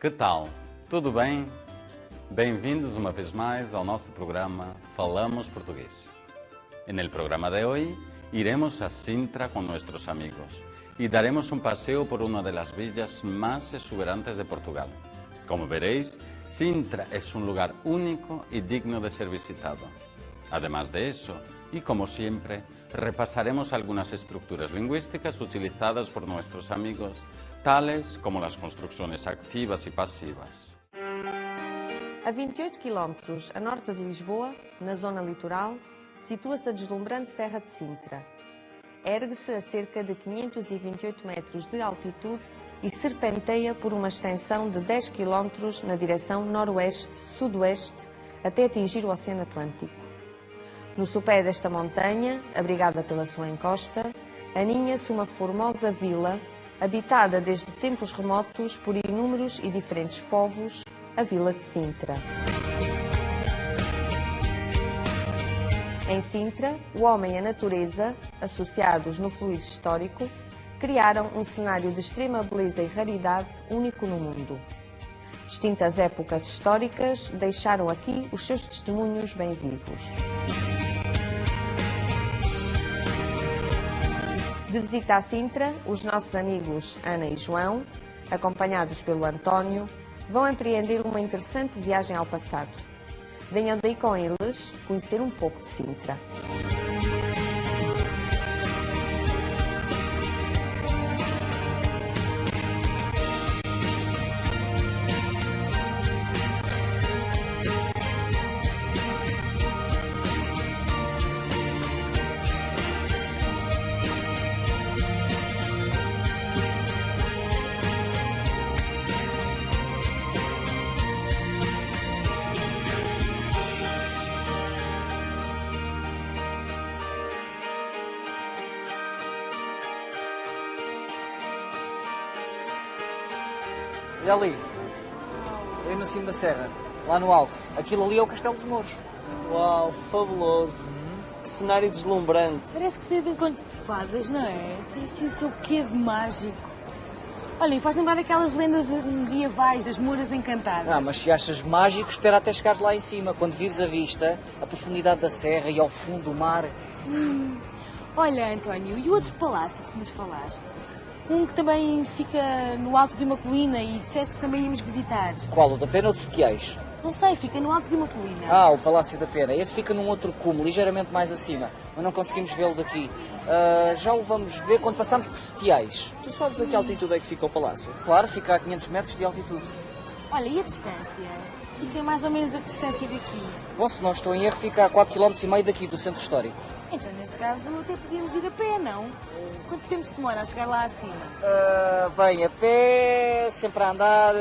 Que tal? Tudo bem? Bem-vindos uma vez mais ao nosso programa Falamos Portugués. En el programa de hoy iremos a Sintra con nuestros amigos y daremos un paseo por una de las villas más exuberantes de Portugal. Como veréis, Sintra es un lugar único y digno de ser visitado. Además de eso, y como siempre, repasaremos algunas estructuras lingüísticas utilizadas por nuestros amigos, tales como las construcciones activas y pasivas. A 28 km a norte de Lisboa, na zona litoral, situa-se a deslumbrante Serra de Sintra. Ergue-se a cerca de 528 metros de altitude e serpenteia por uma extensão de 10 km na direção noroeste-sudoeste até atingir o Oceano Atlântico. No sopé desta montanha, abrigada pela sua encosta, aninha-se uma formosa vila, habitada desde tempos remotos por inúmeros e diferentes povos, a Vila de Sintra. Em Sintra, o homem e a natureza, associados no fluido histórico, criaram um cenário de extrema beleza e raridade único no mundo. Distintas épocas históricas deixaram aqui os seus testemunhos bem vivos. De visita a Sintra, os nossos amigos Ana e João, acompanhados pelo António, vão empreender uma interessante viagem ao passado. Venham daí com eles conhecer um pouco de Sintra. Olha ali no cimo da serra, lá no alto. Aquilo ali é o Castelo dos Mouros. Uau, fabuloso. Que cenário deslumbrante. Parece que saiu de um conto de fadas, não é? Tem assim o seu quê de mágico. Olha, e faz lembrar aquelas lendas medievais das Moras Encantadas. Ah, mas se achas mágico, espera até chegares lá em cima. Quando vires a vista, a profundidade da serra e ao fundo do mar. Olha, António, e o outro palácio de que nos falaste? Um que também fica no alto de uma colina e disseste que também íamos visitar. Qual, o da Pena ou de Setiais? Não sei, fica no alto de uma colina. Ah, o Palácio da Pena. Esse fica num outro cume, ligeiramente mais acima. Mas não conseguimos vê-lo daqui. Já o vamos ver quando passarmos por Setiais. Tu sabes a que altitude é que fica o palácio? Claro, fica a 500 metros de altitude. Olha, e a distância? Fica mais ou menos a que distância daqui? Bom, se não estou em erro, fica a 4,5 km daqui do centro histórico. Então, nesse caso, até podíamos ir a pé, não? Quanto tempo se demora a chegar lá acima? Bem, a pé, sempre a andar,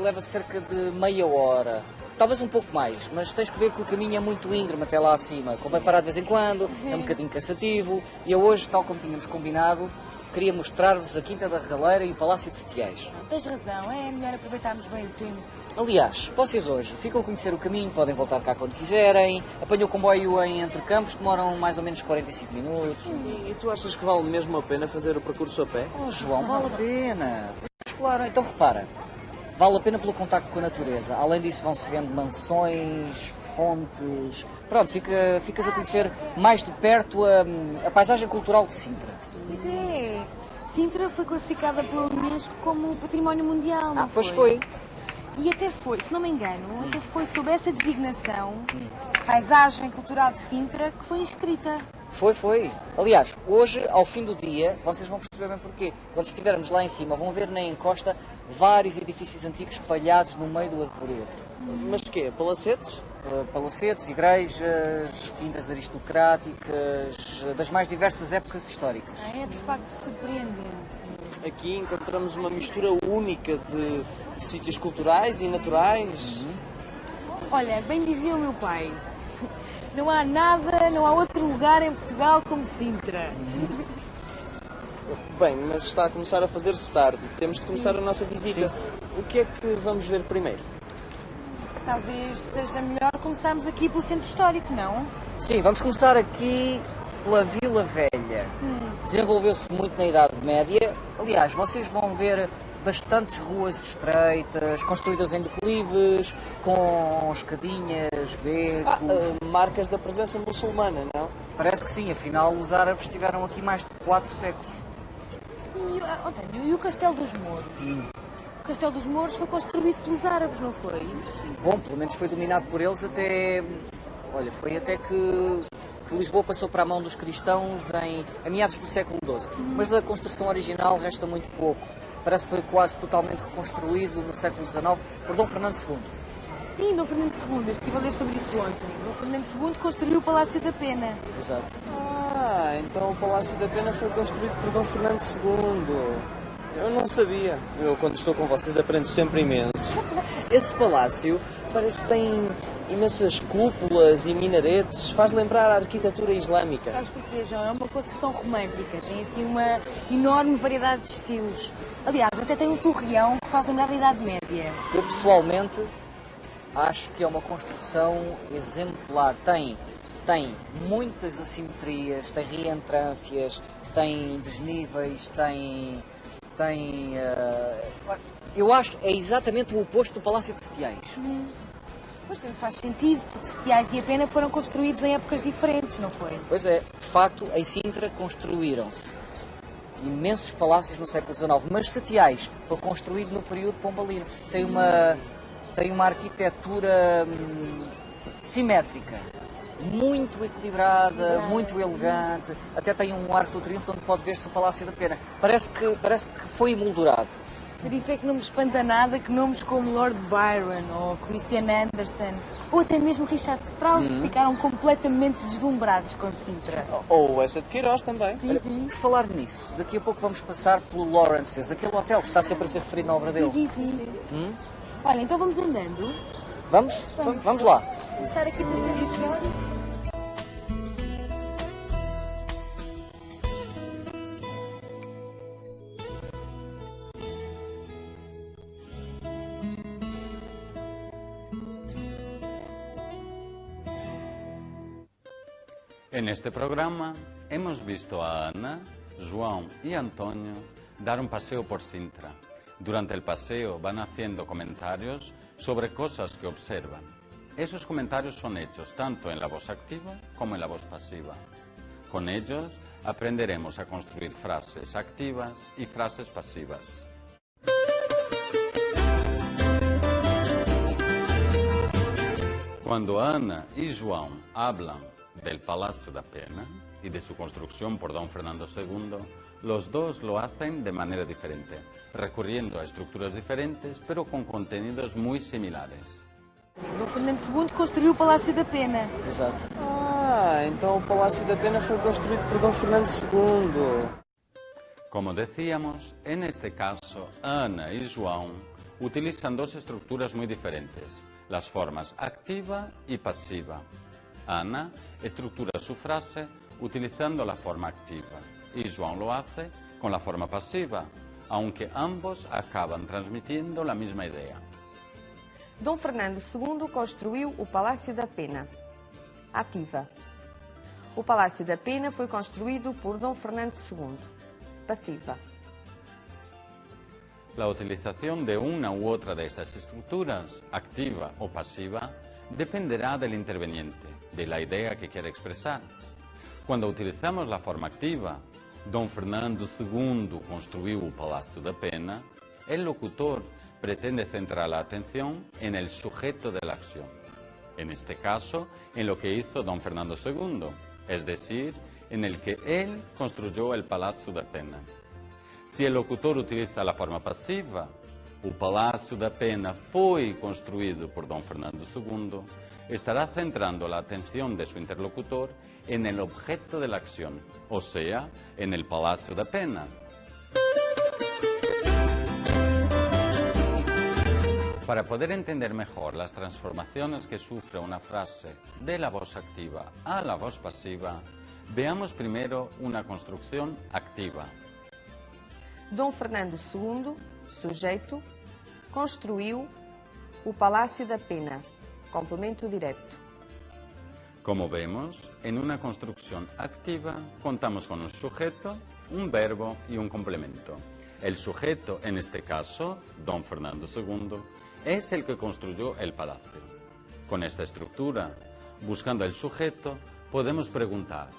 leva cerca de meia hora. Talvez um pouco mais, mas tens que ver que o caminho é muito íngreme até lá acima. Convém parar de vez em quando, é um bocadinho cansativo. E eu hoje, tal como tínhamos combinado, queria mostrar-vos a Quinta da Regaleira e o Palácio de Setiais. Tens razão, é melhor aproveitarmos bem o tempo. Aliás, vocês hoje ficam a conhecer o caminho, podem voltar cá quando quiserem. Apanham o comboio em Entre Campos, demoram mais ou menos 45 minutos. E tu achas que vale mesmo a pena fazer o percurso a pé? Oh, João, vale a pena. Mas, claro, então repara, vale a pena pelo contacto com a natureza. Além disso, vão-se vendo mansões, fontes... Pronto, ficas a conhecer mais de perto a paisagem cultural de Sintra. Pois é, Sintra foi classificada pela Unesco como Património Mundial, não pois foi. E até foi, se não me engano, até foi sob essa designação, Paisagem Cultural de Sintra, que foi inscrita. Foi. Aliás, hoje, ao fim do dia, vocês vão perceber bem porquê. Quando estivermos lá em cima, vão ver na encosta vários edifícios antigos espalhados no meio do arvoredo. Mas de quê? Palacetes? Palacetes, igrejas, quintas aristocráticas, das mais diversas épocas históricas. É de facto surpreendente. Aqui encontramos uma mistura única de sítios culturais e naturais. Olha, bem dizia o meu pai, não há outro lugar em Portugal como Sintra. Bem, mas está a começar a fazer-se tarde. Temos de começar a nossa visita. Sim. O que é que vamos ver primeiro? Talvez seja melhor começarmos aqui pelo centro histórico, não? Sim, vamos começar aqui pela Vila Velha. Desenvolveu-se muito na Idade Média. Aliás, vocês vão ver bastantes ruas estreitas, construídas em declives, com escadinhas, becos. Marcas da presença muçulmana, não? Parece que sim, afinal os árabes estiveram aqui mais de 4 séculos. Sim, António, e o Castelo dos Mouros? O Castelo dos Mouros foi construído pelos árabes, não foi? Bom, pelo menos foi dominado por eles até... Olha, foi até que Lisboa passou para a mão dos cristãos a meados do século XII. Mas da construção original resta muito pouco. Parece que foi quase totalmente reconstruído no século XIX por Dom Fernando II. Sim, Dom Fernando II. Eu estive a ler sobre isso ontem. Dom Fernando II construiu o Palácio da Pena. Exato. Então o Palácio da Pena foi construído por Dom Fernando II. Eu não sabia. Eu, quando estou com vocês, aprendo sempre imenso. Esse palácio parece que tem imensas cúpulas e minaretes. Faz lembrar a arquitetura islâmica. Sabes porquê, João? É uma construção romântica. Tem assim uma enorme variedade de estilos. Aliás, até tem um torreão que faz lembrar a Idade Média. Eu, pessoalmente, acho que é uma construção exemplar. Tem muitas assimetrias, tem reentrâncias, tem desníveis, eu acho que é exatamente o oposto do Palácio de Setiais. Mas faz sentido, porque Setiais e a Pena foram construídos em épocas diferentes, não foi? Pois é, de facto, em Sintra construíram-se imensos palácios no século XIX, mas Setiais foi construído no período pombalino. Tem uma arquitetura simétrica, muito equilibrada, muito elegante, até tem um arco do triunfo onde pode ver-se o Palácio da Pena. Parece que foi emoldurado. Por isso é que não me espanta nada que nomes como Lord Byron ou Christian Andersen ou até mesmo Richard Strauss ficaram completamente deslumbrados com Sintra. Ou essa de Queiroz também. Sim, sim. Por falar nisso, daqui a pouco vamos passar pelo Lawrence's, aquele hotel que está sempre a ser referido na obra dele. Sim. Olha, então vamos andando. Vamos? Vamos lá. Começar aqui por serviço. En este programa hemos visto a Ana, João y Antonio dar un paseo por Sintra. Durante el paseo van haciendo comentarios sobre cosas que observan. Esos comentarios son hechos tanto en la voz activa como en la voz pasiva. Con ellos aprenderemos a construir frases activas y frases pasivas. Cuando Ana y João hablan del Palacio da Pena y de su construcción por Don Fernando II, los dos lo hacen de manera diferente, recurriendo a estructuras diferentes, pero con contenidos muy similares. Dom Fernando II construiu o Palácio da Pena. Exato. Então o Palácio da Pena foi construído por Dom Fernando II. Como decíamos, en este caso, Ana y João utilizan dos estructuras muy diferentes, las formas activa y pasiva. Ana estructura su frase utilizando la forma activa y João lo hace con la forma pasiva, aunque ambos acaban transmitiendo la misma idea. Dom Fernando II construiu o Palácio da Pena. Ativa. O Palácio da Pena foi construído por Dom Fernando II. Pasiva. La utilización de una u otra de estas estructuras, activa o pasiva, dependerá del interveniente, de la idea que quiere expresar. Cuando utilizamos la forma activa, Dom Fernando II construiu o Palácio da Pena, el locutor pretende centrar la atención en el sujeto de la acción. En este caso, en lo que hizo Don Fernando II, es decir, en el que él construyó el Palácio da Pena. Si el locutor utiliza la forma pasiva, o Palácio da Pena foi construído por Dom Fernando II, estará centrando la atención de su interlocutor en el objeto de la acción, o sea, en el Palácio da Pena. Para poder entender mejor las transformaciones que sufre una frase de la voz activa a la voz pasiva, veamos primero una construcción activa. Dom Fernando II, sujeito, construiu o Palácio da Pena. Complemento direto. Como vemos, en una construcción activa contamos con un sujeto, un verbo y un complemento. El sujeto, en este caso, don Fernando II, es el que construyó el palacio. Con esta estructura, buscando el sujeto, podemos preguntar,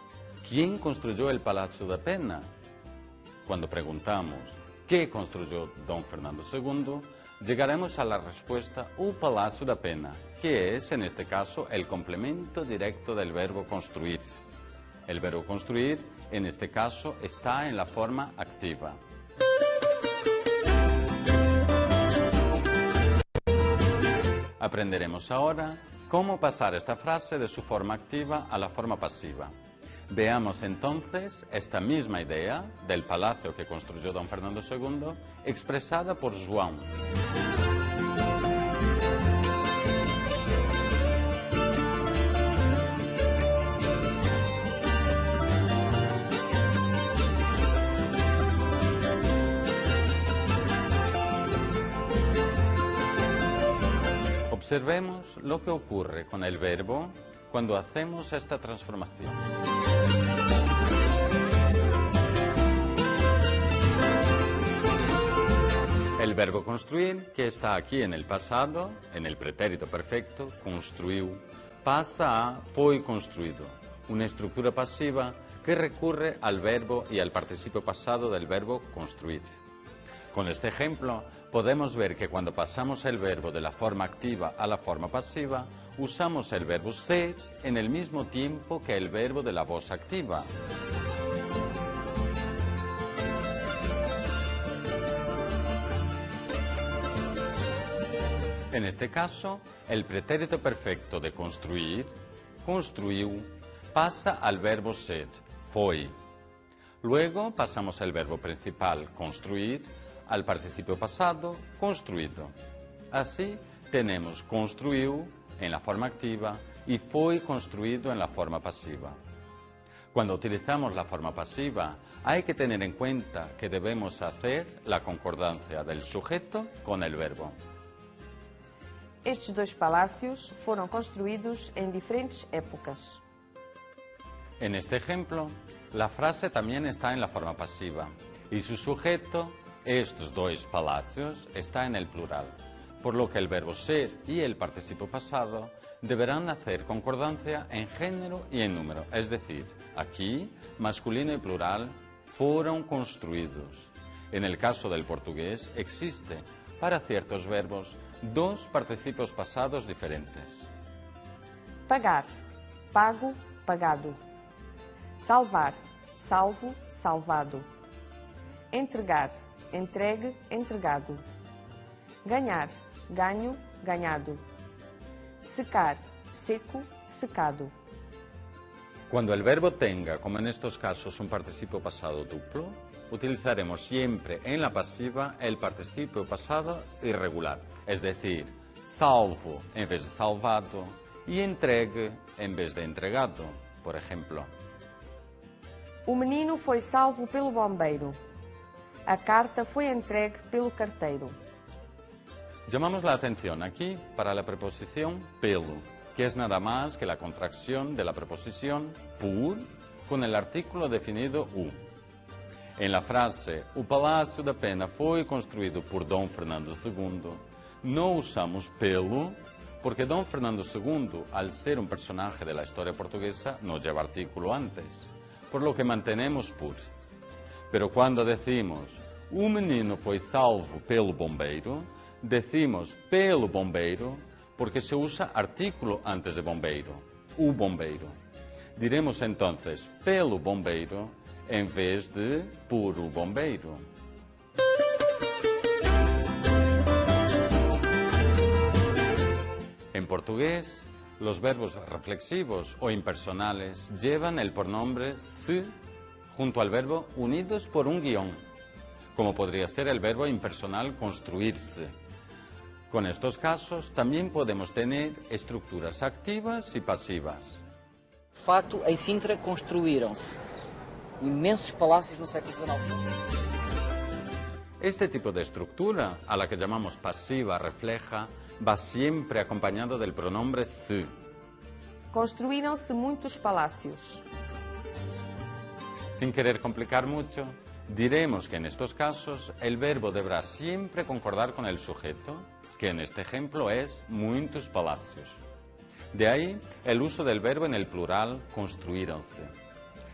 ¿quién construyó el Palacio da Pena? Cuando preguntamos, ¿qué construyó don Fernando II?, llegaremos a la respuesta o Palácio da Pena, que es, en este caso, el complemento directo del verbo construir. El verbo construir, en este caso, está en la forma activa. Aprenderemos ahora cómo pasar esta frase de su forma activa a la forma pasiva. Veamos entonces esta misma idea del palacio que construyó don Fernando II expresada por João. Observemos lo que ocurre con el verbo cuando hacemos esta transformación. El verbo construir, que está aquí en el pasado, en el pretérito perfecto, construiu, pasa a foi construído, una estructura pasiva que recurre al verbo y al participio pasado del verbo construir. Con este ejemplo, podemos ver que cuando pasamos el verbo de la forma activa a la forma pasiva, usamos el verbo ser en el mismo tiempo que el verbo de la voz activa. En este caso, el pretérito perfecto de construir, construiu, pasa al verbo ser, foi. Luego pasamos el verbo principal, construir, al participio pasado, construido. Así, tenemos construiu en la forma activa y foi construido en la forma pasiva. Cuando utilizamos la forma pasiva, hay que tener en cuenta que debemos hacer la concordancia del sujeto con el verbo. Estes dois palácios foram construídos em diferentes épocas. En este ejemplo, la frase también está en la forma pasiva y su sujeto, estos dois palacios, está en el plural, por lo que el verbo ser y el participio pasado deberán hacer concordancia en género y en número, es decir, aquí, masculino y plural, fueron construidos. En el caso del portugués existe, para ciertos verbos, dos participios pasados diferentes. Pagar, pago, pagado. Salvar, salvo, salvado. Entregar, entregue, entregado. Ganhar, ganho, ganhado. Secar, seco, secado. Cuando el verbo tenga, como en estos casos, un participio pasado duplo, utilizaremos siempre en la pasiva el participio pasado irregular, es decir, salvo en vez de salvado y entregue en vez de entregado, por ejemplo. O menino foi salvo pelo bombeiro. A carta foi entregue pelo carteiro. Llamamos la atención aquí para la preposición pelo, que es nada más que la contracción de la preposición por con el artículo definido u. En la frase, o Palácio da Pena foi construído por Dom Fernando II, no usamos pelo, porque Dom Fernando II, al ser un personaje de la historia portuguesa, no lleva artículo antes, por lo que mantenemos por. Pero cuando decimos, o menino foi salvo pelo bombeiro, decimos pelo bombeiro, porque se usa artículo antes de bombeiro, o bombeiro. Diremos entonces pelo bombeiro, en vez de por o bombeiro. En portugués, los verbos reflexivos o impersonales llevan el pronombre se junto al verbo unidos por un guión, como podría ser el verbo impersonal construirse. Con estos casos también podemos tener estructuras activas y pasivas. De facto, em Sintra construíram-se imensos palácios no século XIX. Este tipo de estructura, a la que llamamos pasiva refleja, va siempre acompañado del pronombre se. Construíram-se muitos palácios. Sin querer complicar mucho, Diremos que en estos casos el verbo deberá siempre concordar con el sujeto, que en este ejemplo es muitos palacios. De ahí el uso del verbo en el plural construíronse.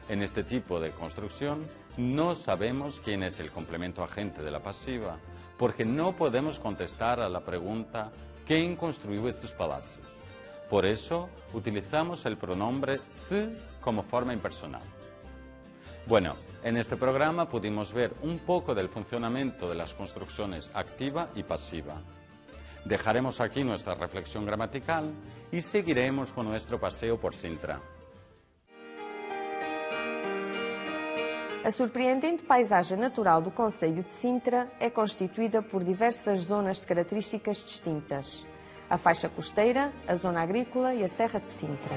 En este tipo de construcción no sabemos quién es el complemento agente de la pasiva, porque no podemos contestar a la pregunta ¿quién construyó estos palacios? Por eso utilizamos el pronombre se como forma impersonal. Bueno, en este programa pudimos ver un poco del funcionamiento de las construcciones activa y pasiva. Dejaremos aquí nuestra reflexión gramatical y seguiremos con nuestro paseo por Sintra. A surpreendente paisagem natural do concelho de Sintra é constituída por diversas zonas de características distintas. A faixa costeira, a zona agrícola e a Serra de Sintra.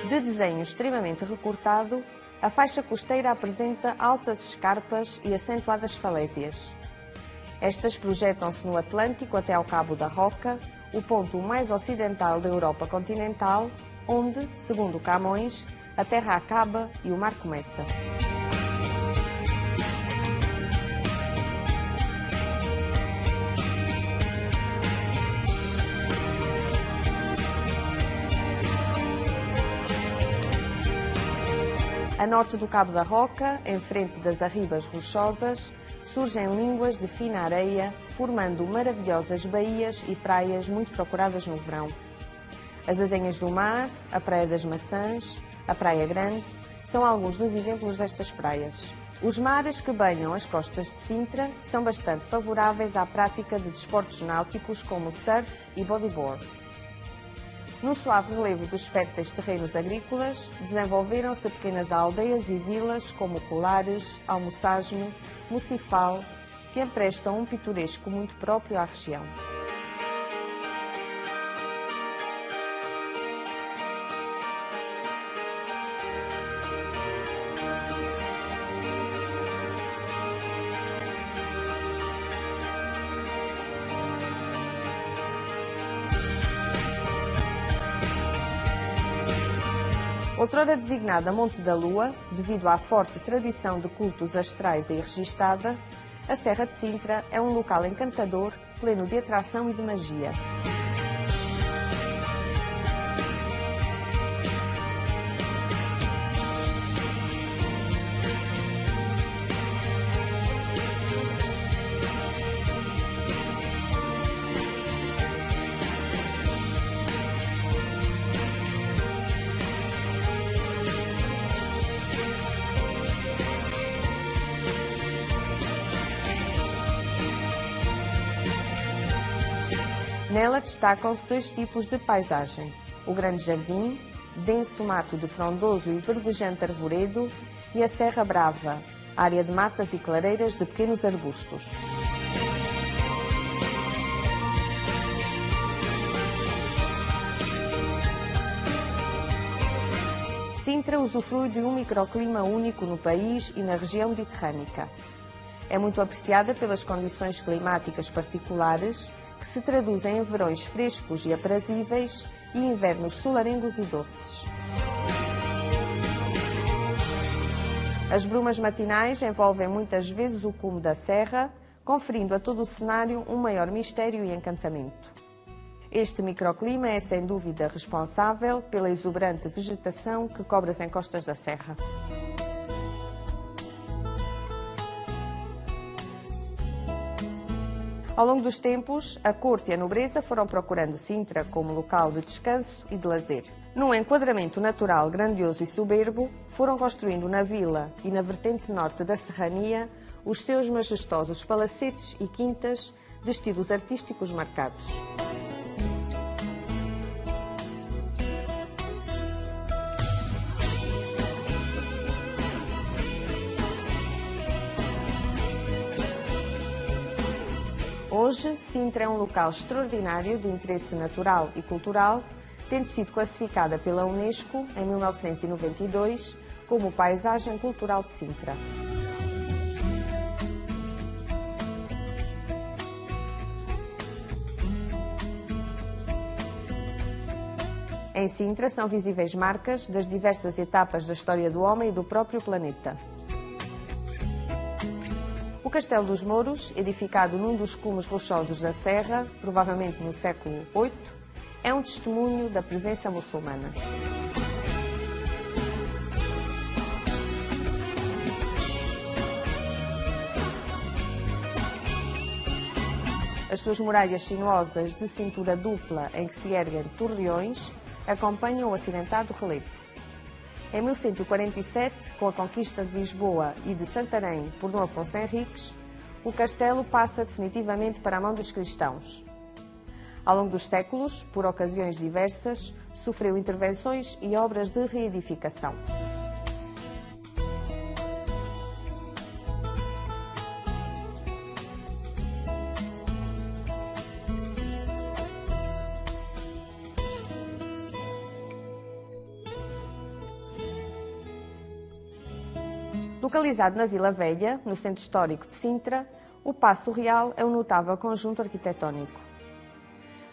De desenho extremamente recortado, a faixa costeira apresenta altas escarpas e acentuadas falésias. Estas projetam-se no Atlântico até ao Cabo da Roca, o ponto mais ocidental da Europa continental, onde, segundo Camões, a terra acaba e o mar começa. A norte do Cabo da Roca, em frente das arribas rochosas, surgem línguas de fina areia, formando maravilhosas baías e praias muito procuradas no verão. As Azenhas do Mar, a Praia das Maçãs, a Praia Grande, são alguns dos exemplos destas praias. Os mares que banham as costas de Sintra são bastante favoráveis à prática de desportos náuticos como surf e bodyboard. No suave relevo dos férteis terrenos agrícolas, desenvolveram-se pequenas aldeias e vilas como Colares, Almoçasmo, Mocifal, que emprestam um pitoresco muito próprio à região. Outrora designada Monte da Lua, devido à forte tradição de cultos astrais aí registada, a Serra de Sintra é um local encantador, pleno de atração e de magia. Nela destacam-se dois tipos de paisagem: o Grande Jardim, denso mato de frondoso e verdejante arvoredo, e a Serra Brava, área de matas e clareiras de pequenos arbustos. Sintra usufrui de um microclima único no país e na região mediterrânica. É muito apreciada pelas condições climáticas particulares, que se traduzem em verões frescos e aprazíveis e invernos solarengos e doces. As brumas matinais envolvem muitas vezes o cume da serra, conferindo a todo o cenário um maior mistério e encantamento. Este microclima é sem dúvida responsável pela exuberante vegetação que cobre as encostas da serra. Ao longo dos tempos, a corte e a nobreza foram procurando Sintra como local de descanso e de lazer. Num enquadramento natural grandioso e soberbo, foram construindo na vila e na vertente norte da serrania os seus majestosos palacetes e quintas de estilos artísticos marcados. Hoje, Sintra é um local extraordinário de interesse natural e cultural, tendo sido classificada pela Unesco, em 1992, como Paisagem Cultural de Sintra. Em Sintra são visíveis marcas das diversas etapas da história do homem e do próprio planeta. O Castelo dos Mouros, edificado num dos cumes rochosos da Serra, provavelmente no século VIII, é um testemunho da presença muçulmana. As suas muralhas sinuosas de cintura dupla em que se erguem torreões acompanham o acidentado relevo. Em 1147, com a conquista de Lisboa e de Santarém por Dom Afonso Henriques, o castelo passa definitivamente para a mão dos cristãos. Ao longo dos séculos, por ocasiões diversas, sofreu intervenções e obras de reedificação. Localizado na Vila Velha, no centro histórico de Sintra, o Paço Real é um notável conjunto arquitetónico.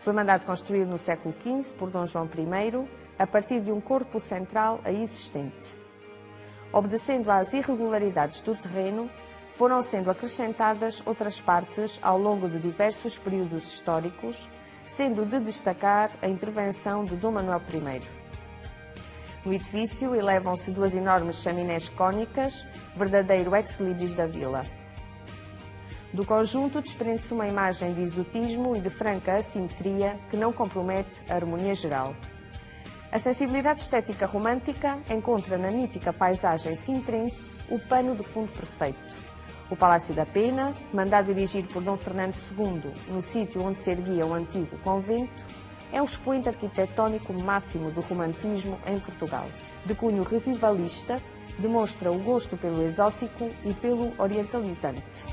Foi mandado construir no século XV por Dom João I, a partir de um corpo central aí existente. Obedecendo às irregularidades do terreno, foram sendo acrescentadas outras partes ao longo de diversos períodos históricos, sendo de destacar a intervenção de Dom Manuel I. No edifício elevam-se duas enormes chaminés cônicas, verdadeiro ex-libris da vila. Do conjunto desprende-se uma imagem de exotismo e de franca assimetria que não compromete a harmonia geral. A sensibilidade estética romântica encontra na mítica paisagem sintrense o pano de fundo perfeito. O Palácio da Pena, mandado erigir por Dom Fernando II no sítio onde se erguia o antigo convento, é um expoente arquitetónico máximo do romantismo em Portugal. De cunho revivalista, demonstra o gosto pelo exótico e pelo orientalizante.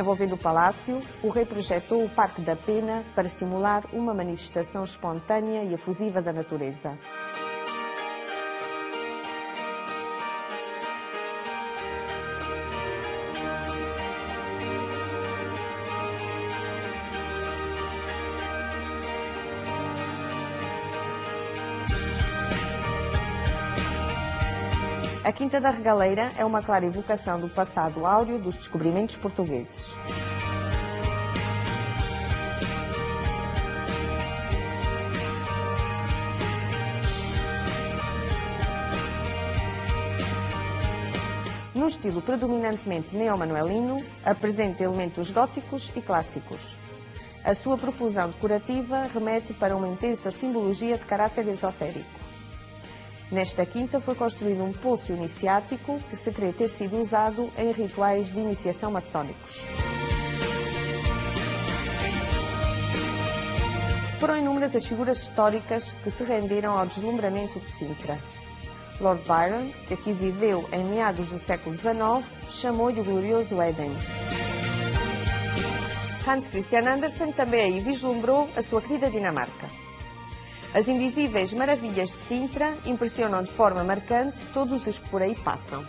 Envolvendo o palácio, o rei projetou o Parque da Pena para simular uma manifestação espontânea e efusiva da natureza. A Quinta da Regaleira é uma clara evocação do passado áureo dos descobrimentos portugueses. Num estilo predominantemente neomanuelino, apresenta elementos góticos e clássicos. A sua profusão decorativa remete para uma intensa simbologia de caráter esotérico. Nesta quinta foi construído um poço iniciático que se crê ter sido usado em rituais de iniciação maçónicos. Foram inúmeras as figuras históricas que se renderam ao deslumbramento de Sintra. Lord Byron, que aqui viveu em meados do século XIX, chamou-lhe o glorioso Éden. Hans Christian Andersen também aí vislumbrou a sua querida Dinamarca. As indizíveis maravilhas de Sintra impressionam de forma marcante todos os que por aí passam.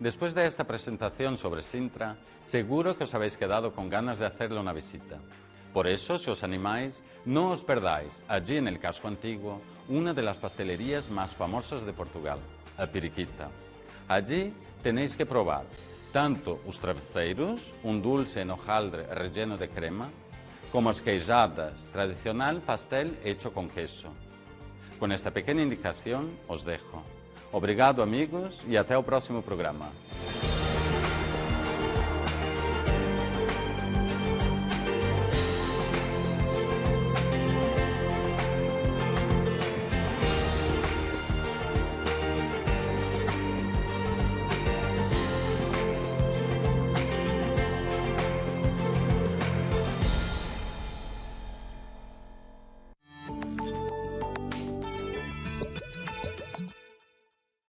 Después de esta presentación sobre Sintra, seguro que os habéis quedado con ganas de hacerle una visita. Por eso, si os animáis, no os perdáis, allí en el casco antiguo, una de las pastelerías más famosas de Portugal, a Periquita. Allí tenéis que probar tanto os traveseiros, un dulce en hojaldre relleno de crema, como as queijadas, tradicional pastel hecho con queso. Con esta pequena indicación os dejo. Obrigado, amigos, e até o próximo programa.